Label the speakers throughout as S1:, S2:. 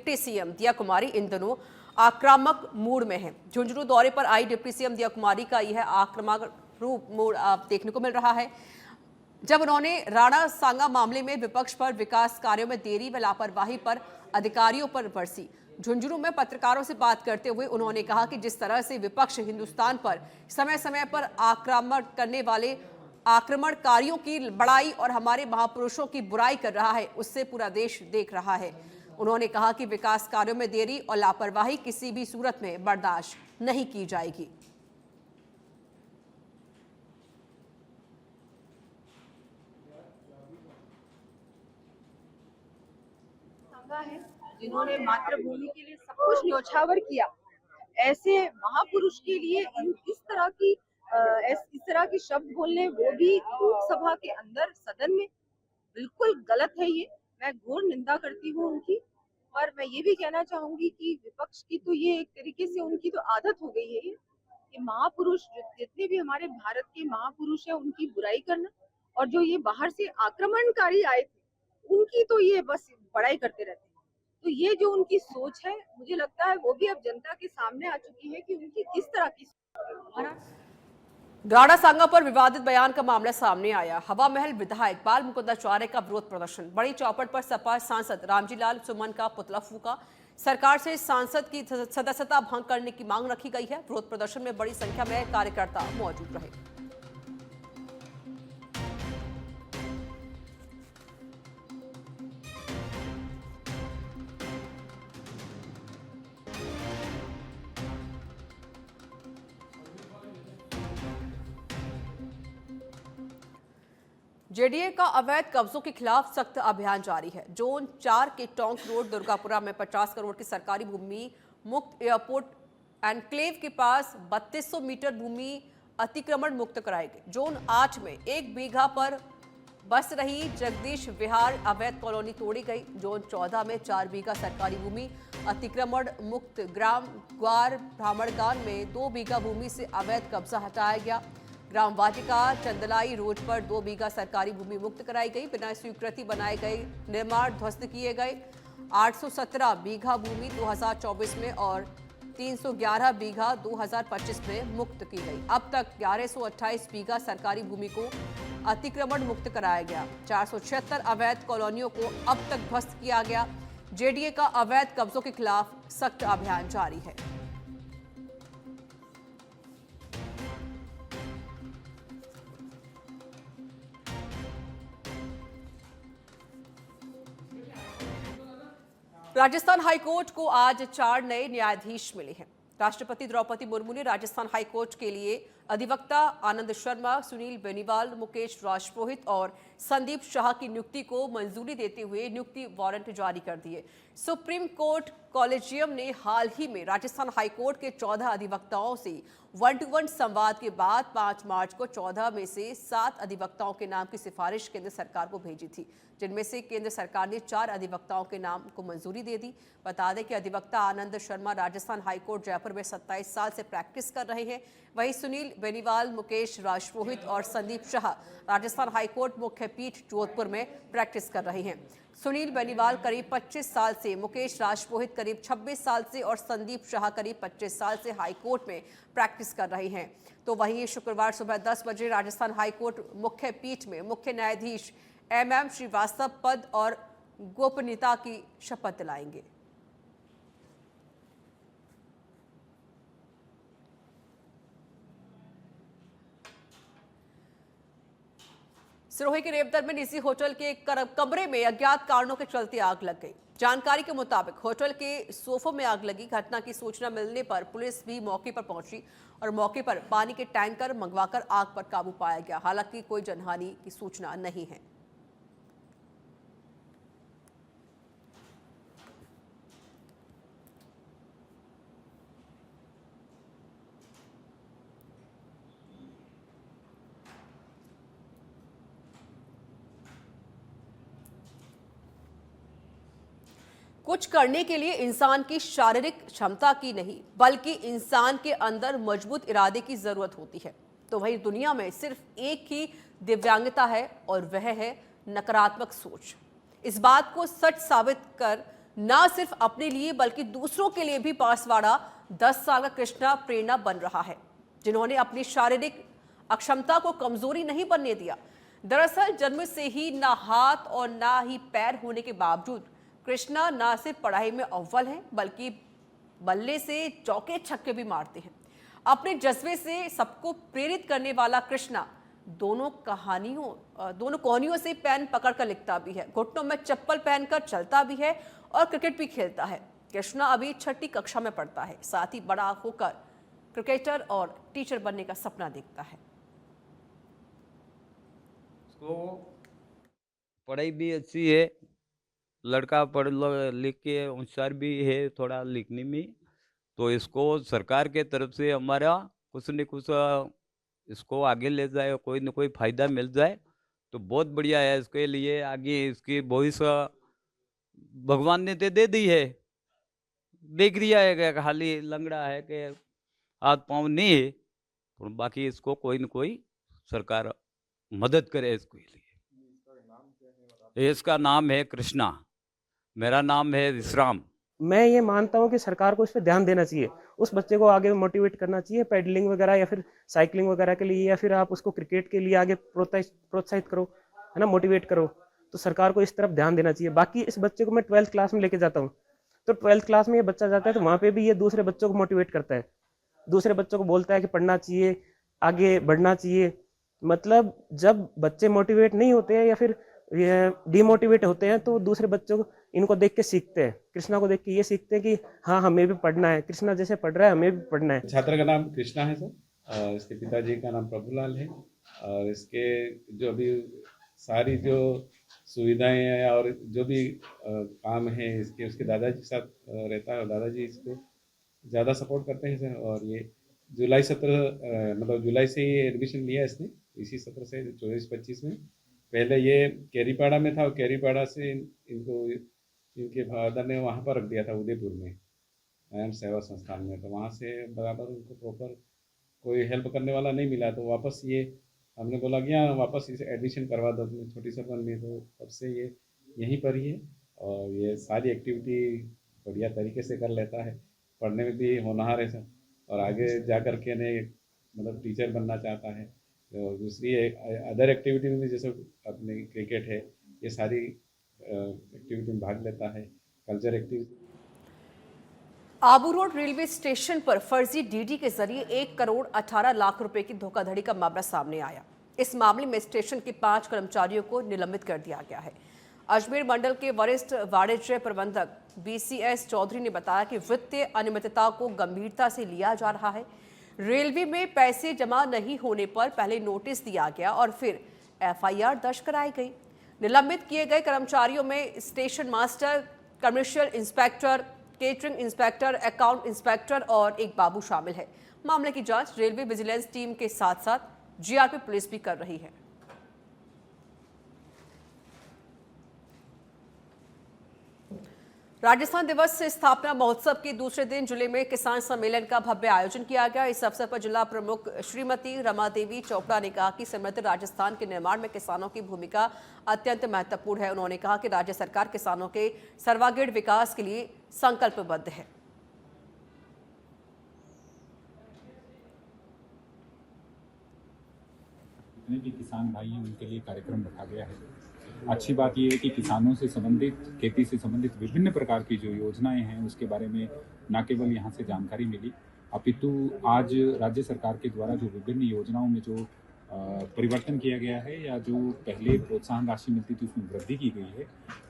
S1: Deputy CM दिया कुमारी इन दिनों आक्रामक मूड में हैं। झुंझुनू दौरे पर आई डिप्टी सीएम दिया कुमारी का यह आक्रामक रूप मूड देखने को मिल रहा है, जब उन्होंने राणा सांगा मामले में विपक्ष पर विकास कार्यों में देरी व लापरवाही पर अधिकारियों पर बरसी। झुंझुनू में पत्रकारों से बात करते हुए उन्होंने कहा कि जिस तरह से विपक्ष हिंदुस्तान पर समय समय पर आक्रमण करने वाले आक्रमणकारियों की बड़ाई और हमारे महापुरुषों की बुराई कर रहा है, उससे पूरा देश देख रहा है। उन्होंने कहा कि विकास कार्यों में देरी और लापरवाही किसी भी सूरत में बर्दाश्त नहीं की जाएगी।
S2: है जिन्होंने मातृभूमि के लिए सब कुछ न्योछावर किया, ऐसे महापुरुष के लिए इस तरह की शब्द बोलने, वो भी लोकसभा के अंदर सदन में, बिल्कुल गलत है। ये मैं घोर निंदा करती हूँ उनकी। और मैं ये भी कहना चाहूंगी कि विपक्ष की तो ये एक तरीके से उनकी तो आदत हो गई है ये कि महापुरुष जितने भी हमारे भारत के महापुरुष है उनकी बुराई करना, और जो ये बाहर से आक्रमणकारी आए थे उनकी तो ये बस बड़ाई करते रहते हैं। तो ये जो उनकी सोच है, मुझे लगता है वो भी अब जनता के सामने आ चुकी है कि उनकी किस तरह की
S1: राणा सांगा पर विवादित बयान का मामला सामने आया। हवा महल विधायक बाल मुकुंदाचार्य का विरोध प्रदर्शन। बड़ी चौपट पर सपा सांसद रामजी लाल सुमन का पुतला फूका। सरकार से सांसद की सदस्यता भंग करने की मांग रखी गई है। विरोध प्रदर्शन में बड़ी संख्या में कार्यकर्ता मौजूद रहे। जेडीए का अवैध कब्जों के खिलाफ सख्त अभियान जारी है। जोन 4 के टोंक रोड दुर्गापुरा में 50 करोड़ की सरकारी भूमि मुक्त एयरपोर्ट एनक्लेव के पास 3200 मीटर भूमि अतिक्रमण मुक्त कराएगी। जोन 8 में 1 बीघा पर बस रही जगदीश विहार अवैध कॉलोनी तोड़ी गई। जोन 14 में 4 बीघा सरकारी भूमि अतिक्रमण मुक्त ग्राम ग्वार ब्राह्मणगान में 2 बीघा भूमि से अवैध कब्जा हटाया गया। ग्राम वाटिका चंदलाई रोड पर 2 बीघा सरकारी भूमि मुक्त कराई गई। बिना स्वीकृति बनाए गए निर्माण ध्वस्त किए गए। 817 बीघा भूमि 2024 में और 311 बीघा 2025 में मुक्त की गई। अब तक 1128 बीघा सरकारी भूमि को अतिक्रमण मुक्त कराया गया। 476 अवैध कॉलोनियों को अब तक ध्वस्त किया गया। जेडीए का अवैध कब्जों के खिलाफ सख्त अभियान जारी है। राजस्थान हाईकोर्ट को आज 4 नए न्यायाधीश मिले हैं। राष्ट्रपति द्रौपदी मुर्मू ने राजस्थान हाईकोर्ट के लिए अधिवक्ता आनंद शर्मा, सुनील बेनीवाल, मुकेश राजपुरोहित और संदीप शाह की नियुक्ति को मंजूरी देते हुए नियुक्ति वारंट जारी कर दिए। सुप्रीम कोर्ट कॉलेजियम ने हाल ही में राजस्थान हाईकोर्ट के 14 अधिवक्ताओं से 1-to-1 संवाद के बाद 5 मार्च को 14 में से 7 अधिवक्ताओं के नाम की सिफारिश केंद्र सरकार को भेजी थी, जिनमें से केंद्र सरकार ने 4 अधिवक्ताओं के नाम को मंजूरी दे दी। बता दें कि अधिवक्ता आनंद शर्मा राजस्थान हाईकोर्ट जयपुर में 27 साल से प्रैक्टिस कर रहे हैं। वहीं सुनील बेनीवाल, मुकेश राजपुरोहित और संदीप शाह राजस्थान हाईकोर्ट मुख्य पीठ जोधपुर में प्रैक्टिस कर रहे हैं। सुनील बेनीवाल करीब 25 साल से, मुकेश राजपुरोहित करीब 26 साल से और संदीप शाह करीब 25 साल से हाईकोर्ट में प्रैक्टिस कर रहे हैं। तो वहीं शुक्रवार सुबह 10 बजे राजस्थान हाईकोर्ट मुख्य पीठ में मुख्य न्यायाधीश MM श्रीवास्तव पद और गोपनीयता की शपथ दिलाएंगे। सिरोही के रेवदर में निजी होटल के कमरे में अज्ञात कारणों के चलते आग लग गई। जानकारी के मुताबिक होटल के सोफों में आग लगी। घटना की सूचना मिलने पर पुलिस भी मौके पर पहुंची और मौके पर पानी के टैंकर मंगवाकर आग पर काबू पाया गया। हालांकि कोई जनहानि की सूचना नहीं है। कुछ करने के लिए इंसान की शारीरिक क्षमता की नहीं, बल्कि इंसान के अंदर मजबूत इरादे की जरूरत होती है। तो वही दुनिया में सिर्फ एक ही दिव्यांगता है और वह है नकारात्मक सोच। इस बात को सच साबित कर ना सिर्फ अपने लिए बल्कि दूसरों के लिए भी बांसवाड़ा 10 साल का कृष्णा प्रेरणा बन रहा है, जिन्होंने अपनी शारीरिक अक्षमता को कमजोरी नहीं बनने दिया। दरअसल जन्म से ही ना हाथ और ना ही पैर होने के बावजूद कृष्णा ना सिर्फ पढ़ाई में अव्वल हैं बल्कि बल्ले से चौके छक्के भी मारते हैं। अपने जज्बे से सबको प्रेरित करने वाला कृष्णा दोनों कोहनियों से पेन पकड़कर लिखता भी है, घुटनों में चप्पल पहनकर चलता भी है और क्रिकेट भी खेलता है। कृष्णा अभी 6ठी कक्षा में पढ़ता है, साथ ही बड़ा होकर क्रिकेटर और टीचर बनने का सपना देखता है।
S3: उसको पढ़ाई भी अच्छी है, लड़का पढ़ लिख के होशियार भी है थोड़ा लिखने में, तो इसको सरकार के तरफ से हमारा कुछ न कुछ इसको आगे ले जाए, कोई न कोई फायदा मिल जाए तो बहुत बढ़िया है। इसके लिए आगे इसकी भविष्य भगवान ने दे दी है, देख रिया है कि खाली लंगड़ा है कि हाथ पाँव नहीं है, तो बाकी इसको कोई न कोई सरकार मदद करे इसके लिए। इसका नाम है कृष्णा, मेरा नाम है विश्राम।
S4: मैं ये मानता हूँ कि सरकार को इस पर ध्यान देना चाहिए, उस बच्चे को आगे मोटिवेट करना चाहिए पैडलिंग वगैरह या फिर साइकिलिंग वगैरह के लिए, या फिर आप उसको क्रिकेट के लिए आगे प्रोत्साहित करो, है ना, मोटिवेट करो। तो सरकार को इस तरफ ध्यान देना चाहिए। बाकी इस बच्चे को मैं 12th क्लास में लेके जाता हूँ, तो 12th क्लास में ये बच्चा जाता है तो वहाँ पे भी ये दूसरे बच्चों को मोटिवेट करता है, दूसरे बच्चों को बोलता है कि पढ़ना चाहिए, आगे बढ़ना चाहिए। मतलब जब बच्चे मोटिवेट नहीं होते हैं या फिर ये डिमोटिवेट होते हैं तो दूसरे बच्चों को इनको देख के सीखते हैं, कृष्णा को देख के ये सीखते हैं कि हाँ हमें भी पढ़ना है, कृष्णा जैसे पढ़ रहा है हमें भी पढ़ना है।
S5: छात्र का नाम कृष्णा है सर, और इसके पिताजी का नाम प्रभुलाल है, और इसके जो अभी सारी जो सुविधाएं हैं और जो भी काम है इसके उसके दादाजी के साथ रहता है, और दादाजी इसको ज़्यादा सपोर्ट करते हैं सर। और ये जुलाई से ही एडमिशन लिया इसने, इसी सत्र से 24-25 में। पहले ये केरीपाड़ा में था और केरीपाड़ा से इनको इनके फादर ने वहाँ पर रख दिया था उदयपुर में नयन सेवा संस्थान में, तो वहाँ से बराबर उनको प्रॉपर कोई हेल्प करने वाला नहीं मिला, तो वापस ये हमने बोला कि यहाँ वापस इसे एडमिशन करवा दो अपनी छोटी सरपन में, तो तब से ये यहीं पर ही है और ये सारी एक्टिविटी बढ़िया तरीके से कर लेता है, पढ़ने में भी होनहार है सर, और आगे जा कर के ने मतलब टीचर बनना चाहता है। तो दूसरी अदर एक्टिविटी में भी जैसे अपने क्रिकेट है, ये सारी एक्टिविटी में भाग लेता है, culture activity.
S1: Abu road railway station पर फर्जी डीडी के जरिए 1 करोड़ 18 लाख रुपए की धोखाधड़ी का मामला सामने आया। इस मामले में स्टेशन के 5 कर्मचारियों को निलंबित कर दिया गया है। अजमेर मंडल के वरिष्ठ वाणिज्य प्रबंधक BCS चौधरी ने बताया कि वित्तीय अनियमितता को गंभीरता से लिया जा रहा है। रेलवे में पैसे जमा नहीं होने पर पहले नोटिस दिया गया और फिर FIR दर्ज कराई गई। निलंबित किए गए कर्मचारियों में station master, commercial inspector, catering inspector, account inspector और एक बाबू शामिल है। मामले की जांच रेलवे विजिलेंस टीम के साथ साथ GRP पुलिस भी कर रही है। राजस्थान दिवस से स्थापना महोत्सव के दूसरे दिन जिले में किसान सम्मेलन का भव्य आयोजन किया गया। इस अवसर पर जिला प्रमुख श्रीमती रमा देवी चोपड़ा ने कहा कि समृद्ध राजस्थान के निर्माण में किसानों की भूमिका अत्यंत महत्वपूर्ण है। उन्होंने कहा कि राज्य सरकार किसानों के सर्वांगीण विकास के लिए संकल्पबद्ध है।
S6: जितने भी किसान भाई हैं उनके लिए कार्यक्रम रखा गया है। अच्छी बात यह है कि किसानों से संबंधित, खेती से संबंधित विभिन्न प्रकार की जो योजनाएं हैं उसके बारे में न केवल यहाँ से जानकारी मिली, अपितु आज राज्य सरकार के द्वारा जो विभिन्न योजनाओं में जो परिवर्तन किया गया है या जो पहले प्रोत्साहन राशि मिलती थी उसमें वृद्धि की गई है,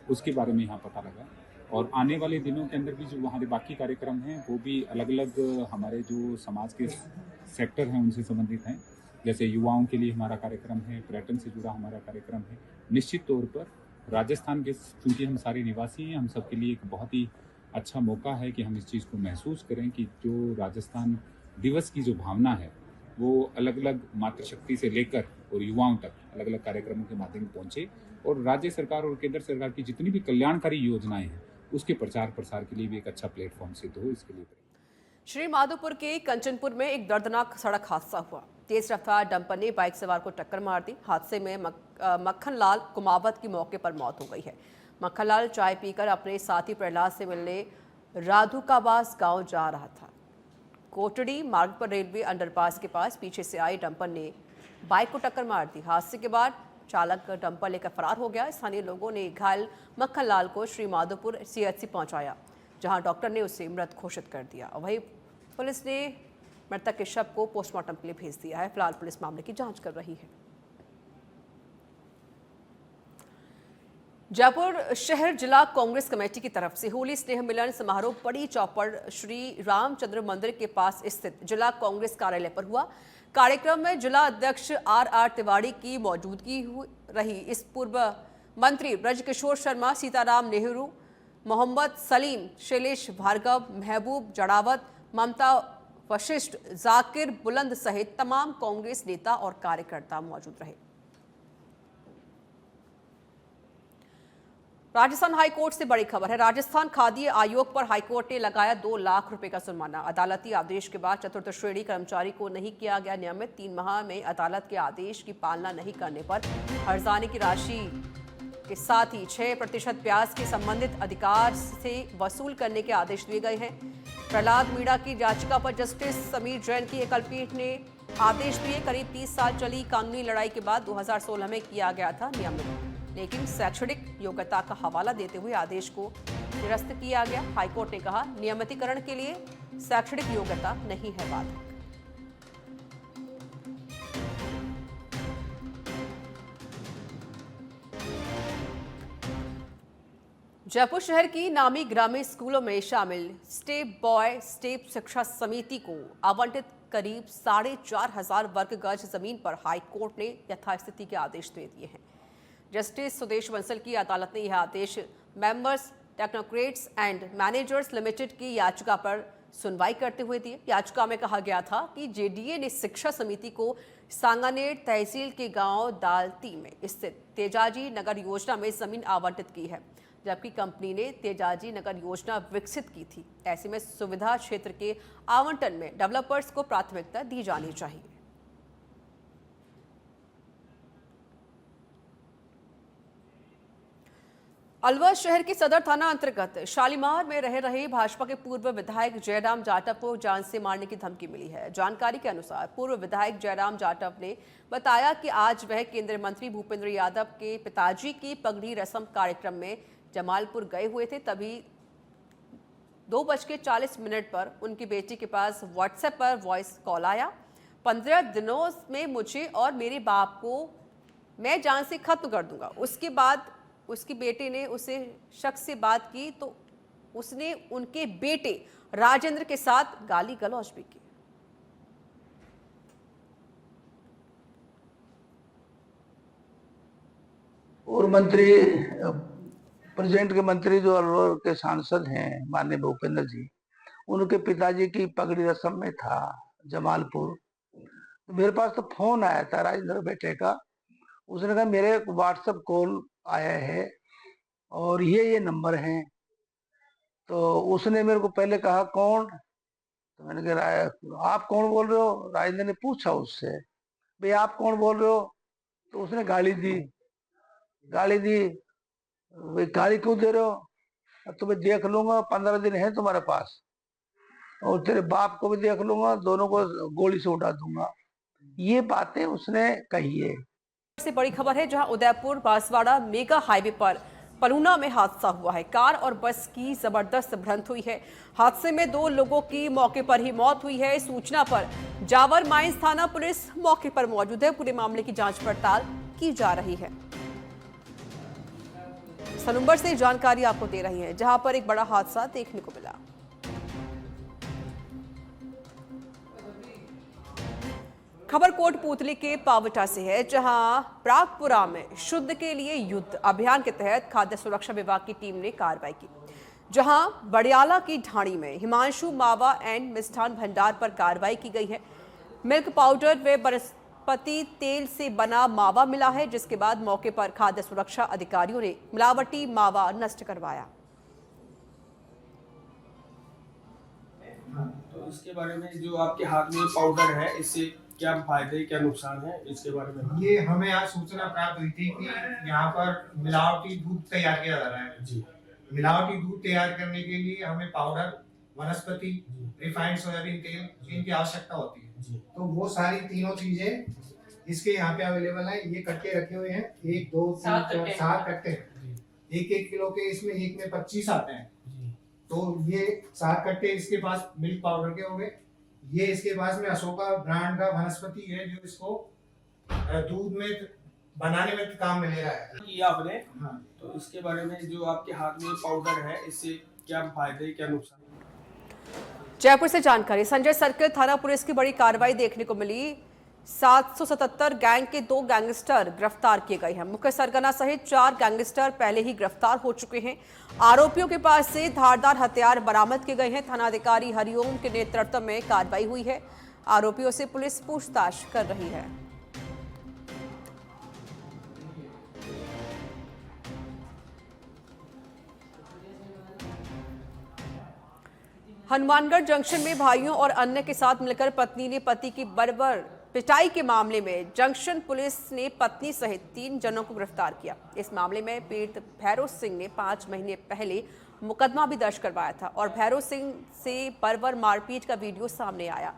S6: उसके बारे में यहाँ पता लगा। और आने वाले दिनों के अंदर भी जो हमारे बाकी कार्यक्रम हैं वो भी अलग अलग हमारे जो समाज के सेक्टर हैं उनसे संबंधित हैं। जैसे युवाओं के लिए हमारा कार्यक्रम है, पर्यटन से जुड़ा हमारा कार्यक्रम है। निश्चित तौर पर राजस्थान के, चूँकि हम सारे निवासी हैं, हम सबके लिए एक बहुत ही अच्छा मौका है कि हम इस चीज़ को महसूस करें कि जो राजस्थान दिवस की जो भावना है वो अलग अलग मातृशक्ति से लेकर और युवाओं तक अलग अलग कार्यक्रमों के माध्यम से पहुँचे, और राज्य सरकार और केंद्र सरकार की जितनी भी कल्याणकारी योजनाएं हैं उसके प्रचार प्रसार के लिए भी एक अच्छा प्लेटफॉर्म सिद्ध हो, इसके लिए।
S1: श्री माधोपुर के कंचनपुर में एक दर्दनाक सड़क हादसा हुआ। तेज रफ्तार डंपर ने बाइक सवार को टक्कर मार दी। हादसे में मक्खन लाल कुमावत की मौके पर मौत हो गई है। मक्खनलाल चाय पीकर अपने साथी प्रहलाद से मिलने राधुकाबास गांव जा रहा था। कोटड़ी मार्ग पर रेलवे अंडरपास के पास पीछे से आई डंपर ने बाइक को टक्कर मार दी। हादसे के बाद चालक डंपर लेकर फरार हो गया। स्थानीय लोगों ने घायल मक्खनलाल को श्री माधोपुर CHC पहुंचाया, जहां डॉक्टर ने उसे मृत घोषित कर दिया। वहीं पुलिस ने मृतक के शव को पोस्टमार्टम के लिए भेज दिया है। फिलहाल पुलिस मामले की जांच कर रही है। जयपुर शहर जिला कांग्रेस कमेटी की तरफ से होली स्नेह मिलन समारोह बड़ी चौपड़ श्री रामचंद्र मंदिर के पास स्थित जिला कांग्रेस कार्यालय पर हुआ। कार्यक्रम में जिला अध्यक्ष RR तिवारी की मौजूदगी रही। इस पूर्व मंत्री ब्रजकिशोर शर्मा, सीताराम नेहरू, मोहम्मद सलीम, शैलेश भार्गव, महबूब जड़ावत, ममता वशिष्ठ, जाकिर बुलंद सहित तमाम कांग्रेस नेता और कार्यकर्ता मौजूद रहे। राजस्थान हाईकोर्ट से बड़ी खबर है। राजस्थान खाद्य आयोग पर हाईकोर्ट ने लगाया 2 लाख रुपए का जुर्माना। अदालती आदेश के बाद चतुर्थ श्रेणी कर्मचारी को नहीं किया गया नियमित। 3 माह में अदालत के आदेश की पालना नहीं करने पर हर्जाने की राशि के साथ ही 6% ब्याज के संबंधित अधिकार से वसूल करने के आदेश दिए गए हैं। प्रहलाद मीणा की याचिका पर जस्टिस समीर जैन की एकलपीठ ने आदेश दिए। करीब 30 साल चली कानूनी लड़ाई के बाद 2016 में किया गया था नियमित, लेकिन शैक्षणिक योग्यता का हवाला देते हुए आदेश को निरस्त किया गया। हाईकोर्ट ने कहा, नियमितीकरण के लिए शैक्षणिक योग्यता नहीं है बाधक। जयपुर शहर की नामी ग्रामीण स्कूलों में शामिल स्टेप बॉय स्टेप शिक्षा समिति को आवंटित करीब 4,500 वर्ग गज जमीन पर हाईकोर्ट ने यथास्थिति के आदेश दे दिए हैं। जस्टिस सुदेश बंसल की अदालत ने यह आदेश members technocrats and managers limited की याचिका पर सुनवाई करते हुए दिए। याचिका में कहा गया था कि JDA ने शिक्षा समिति को सांगानेर तहसील के गांव दालती में स्थित तेजाजी नगर योजना में जमीन आवंटित की है, जबकि कंपनी ने तेजाजी नगर योजना विकसित की थी। ऐसे में सुविधा क्षेत्र के आवंटन में डेवलपर्स को प्राथमिकता दी जानी चाहिए। अलवर शहर के सदर थाना अंतर्गत शालीमार में रह रहे भाजपा के पूर्व विधायक जयराम जाटव को जान से मारने की धमकी मिली है। जानकारी के अनुसार पूर्व विधायक जयराम जाटव ने बताया कि आज वह केंद्रीय मंत्री भूपेंद्र यादव के पिताजी की पगड़ी रस्म कार्यक्रम में जमालपुर गए हुए थे। तभी 2:40 पर उनकी बेटी के पास व्हाट्सएप पर वॉइस कॉल आया। 15 दिनों में मुझे और मेरे बाप को मैं जान से खत्म कर दूंगा। उसके बाद उसकी बेटे ने उसे शख्स से बात की तो उसने उनके बेटे राजेंद्र के साथ गाली गलौज भी की।
S7: और मंत्री प्रेजेंट के मंत्री जो अलवर के सांसद हैं माननीय भूपेंद्र जी, उनके पिताजी की पगड़ी रस्म में था जमालपुर। तो मेरे पास तो फोन आया था राजेंद्र बेटे का। उसने कहा मेरे व्हाट्सएप कॉल आया है और ये नंबर हैं। तो उसने मेरे को पहले कहा कौन, तो मैंने कहा आप कौन बोल रहे हो। राजेंद्र ने पूछा उससे, भाई आप कौन बोल रहे हो। तो उसने गाली दी। भाई गाली क्यों दे रहे हो, तुम्हें देख लूंगा, 15 दिन है तुम्हारे पास, और तेरे बाप को भी देख लूंगा, दोनों को गोली से उड़ा दूंगा। ये बातें उसने कही है।
S1: से बड़ी खबर है, जहां उदयपुर बांसवाड़ा मेगा हाईवे पर पलूना में हादसा हुआ है। कार और बस की जबरदस्त भिड़ंत हुई है। हादसे में 2 लोगों की मौके पर ही मौत हुई है। सूचना पर जावर माइंस थाना पुलिस मौके पर मौजूद है। पूरे मामले की जांच पड़ताल की जा रही है। सनूंबर से जानकारी आपको दे रही है, जहां पर एक बड़ा हादसा देखने को मिला। खबर कोटपूतली के पावटा से है, जहां प्रागपुरा में शुद्ध के लिए युद्ध अभियान के तहत खाद्य सुरक्षा विभाग की टीम ने कार्रवाई की। जहां बड़ियाला की ढाणी में हिमांशु मावा एंड मिष्ठान भंडार पर कार्रवाई की गई है। मिल्क पाउडर व वनस्पति तेल से बना मावा मिला है, जिसके बाद मौके पर खाद्य सुरक्षा अधिकारियों ने मिलावटी मावा नष्ट करवाया।
S8: तो इसके बारे में जो आपके हाथ में पाउडर है, इससे क्या फायदे क्या नुकसान है इसके बारे में?
S9: ये हमें आज सूचना प्राप्त हुई थी कि यहाँ पर मिलावटी दूध तैयार किया जा रहा है
S8: जी।
S9: मिलावटी दूध तैयार करने के लिए हमें पाउडर, वनस्पति, रिफाइंड सोयाबीन तेल इनकी आवश्यकता होती है
S8: जी।
S9: तो वो सारी तीनों चीजें इसके यहाँ पे अवेलेबल है। ये कट्टे रखे हुए हैं 1 2 3 4 7 कट्टे हैं। 1-1 किलो के इसमें एक में 25 आते हैं। तो ये 7 कट्टे इसके पास मिल्क पाउडर के हो गए। ये इसके पास में अशोका ब्रांड का वनस्पति है जो इसको दूध में बनाने में काम में ले रहा है।
S8: ये आपने
S9: हाँ।
S8: तो इसके बारे में जो आपके हाथ में पाउडर है इससे क्या फायदे क्या नुकसान?
S1: जयपुर से जानकारी। संजय सर्किल थाना पुलिस की बड़ी कार्रवाई देखने को मिली। 777 गैंग के 2 गैंगस्टर गिरफ्तार किए गए हैं। मुख्य सरगना सहित 4 गैंगस्टर पहले ही गिरफ्तार हो चुके हैं। आरोपियों के पास से धारदार हथियार बरामद किए गए हैं। थानाधिकारी हरिओम के नेतृत्व में कार्रवाई हुई है। आरोपियों से पुलिस पूछताछ कर रही है। हनुमानगढ़ जंक्शन में भाइयों और अन्य के साथ मिलकर पत्नी ने पति की बर्बर पिटाई के मामले में जंक्शन पुलिस ने पत्नी सहित 3 जनों को गिरफ्तार किया। इस मामले में पीड़ित भैरव सिंह ने 5 महीने पहले मुकदमा भी दर्ज करवाया था और भैरव सिंह से बर्बर मारपीट का वीडियो सामने आया,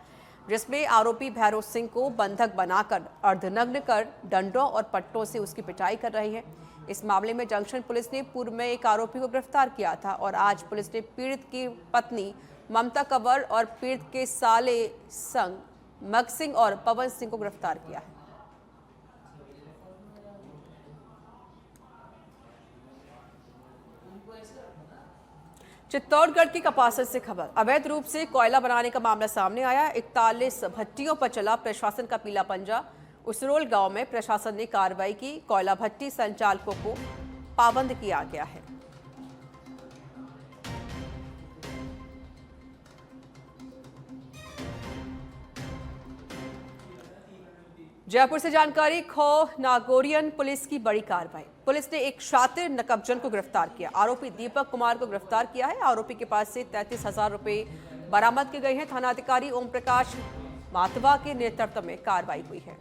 S1: जिसमें आरोपी भैरव सिंह को बंधक बनाकर अर्धनग्न कर डंडों और पट्टों से उसकी पिटाई कर रही है। इस मामले में जंक्शन पुलिस ने पूर्व में एक आरोपी को गिरफ्तार किया था और आज पुलिस ने पीड़ित की पत्नी ममता कंवर और पीड़ित के साले संग मग सिंह और पवन सिंह को गिरफ्तार किया है। चित्तौड़गढ़ की कपासर से खबर। अवैध रूप से कोयला बनाने का मामला सामने आया। 41 भट्टियों पर चला प्रशासन का पीला पंजा। उसरोल गांव में प्रशासन ने कार्रवाई की। कोयला भट्टी संचालकों को पाबंद किया गया है। जयपुर से जानकारी। खो नागौरियन पुलिस की बड़ी कार्रवाई। पुलिस ने एक शातिर नकबजन को गिरफ्तार किया। आरोपी दीपक कुमार को गिरफ्तार किया है। आरोपी के पास से 33,000 रुपए बरामद किए गए हैं। थानाधिकारी ओम प्रकाश माथवा के नेतृत्व में कार्रवाई हुई है।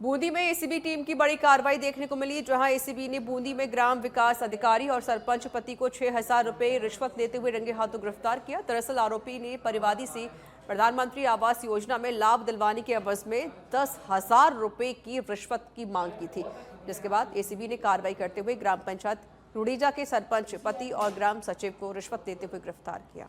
S1: बूंदी में एसीबी टीम की बड़ी कार्रवाई देखने को मिली, जहां एसीबी ने बूंदी में ग्राम विकास अधिकारी और सरपंच पति को 6,000 रुपए रिश्वत लेते हुए रंगे हाथों गिरफ्तार किया। दरअसल आरोपी ने परिवादी से प्रधानमंत्री आवास योजना में लाभ दिलवाने के एवज में 10,000 रुपए की रिश्वत की मांग की थी, जिसके बाद एसीबी ने कार्रवाई करते हुए ग्राम पंचायत रुड़ीजा के सरपंच पति और ग्राम सचिव को रिश्वत देते हुए गिरफ्तार किया।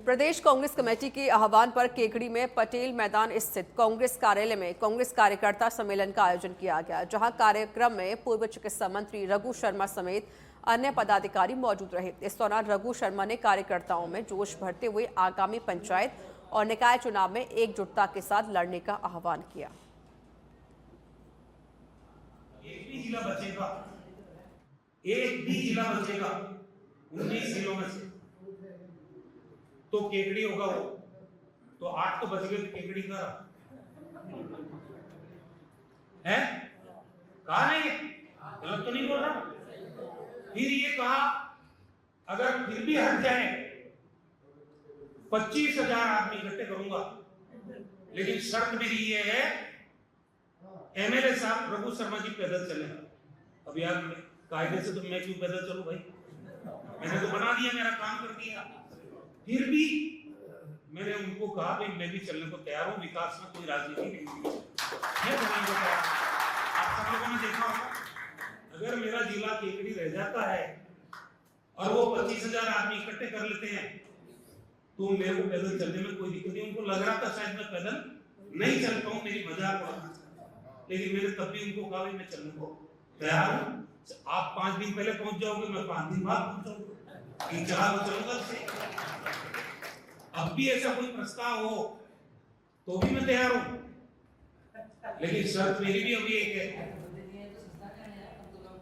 S1: प्रदेश कांग्रेस कमेटी के आह्वान पर केकड़ी में पटेल मैदान स्थित कांग्रेस कार्यालय में कांग्रेस कार्यकर्ता सम्मेलन का आयोजन किया गया, जहां कार्यक्रम में पूर्व चिकित्सा मंत्री रघु शर्मा समेत अन्य पदाधिकारी मौजूद रहे। इस दौरान रघु शर्मा ने कार्यकर्ताओं में जोश भरते हुए आगामी पंचायत और निकाय चुनाव में एकजुटता के साथ लड़ने का आह्वान किया।
S10: एक भी जिला बचेगा 19 जिलों में से तो केकड़ी होगा वो, तो 8 तो बच गए तो केकड़ी का है। कहा नहीं, गलत तो नहीं बोल रहा। फिर ये कहा अगर फिर भी हट जाए 25,000 आदमी इकट्ठे करूंगा, लेकिन शर्त मेरी ये है एमएलए साहब रघु शर्मा जी पैदल चलेगा। अब यार कायदे से तो मैं क्यों पैदल चलूं भाई, मैंने तो बना दिया, मेरा काम कर दिया। फिर भी मैंने उनको कहा कि मैं भी चलने को तैयार हूं, विकास में कोई राजनीति नहीं है, मैं चलने को तैयार हूं। आप सब लोगों ने देखा होगा, अगर मेरा जिला केकड़ी रह जाता है और वो 25,000 आदमी इकट्ठे कर लेते हैं तो मेरे को पैदल चलने में कोई दिक्कत नहीं। उनको लग रहा था शायद मैं पैदल नहीं चल पाऊं, मेरी मजाक उड़ा, लेकिन मैंने तब भी उनको कहा मैं चलने को तैयार हूं। आप 5 दिन पहले पहुंच जाओगे, मैं 5 दिन बाद पहुंचाऊंगा, 3-4 को चलूंगा। अब भी ऐसा कोई प्रस्ताव हो तो भी मैं तैयार हूं, लेकिन शर्त मेरी भी अभी एक है।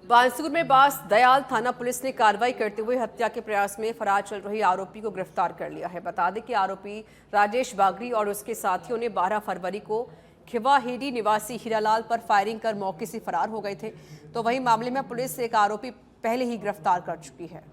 S1: बांसुर में बास दयाल थाना पुलिस ने कार्रवाई करते हुए हत्या के प्रयास में फरार चल रही आरोपी को गिरफ्तार कर लिया है। बता दें कि आरोपी राजेश बागरी और उसके साथियों ने 12 फरवरी को खिवाहेड़ी निवासी हीरालाल पर फायरिंग कर मौके से फरार हो गए थे। तो वहीं मामले में पुलिस एक आरोपी पहले ही गिरफ्तार कर चुकी है।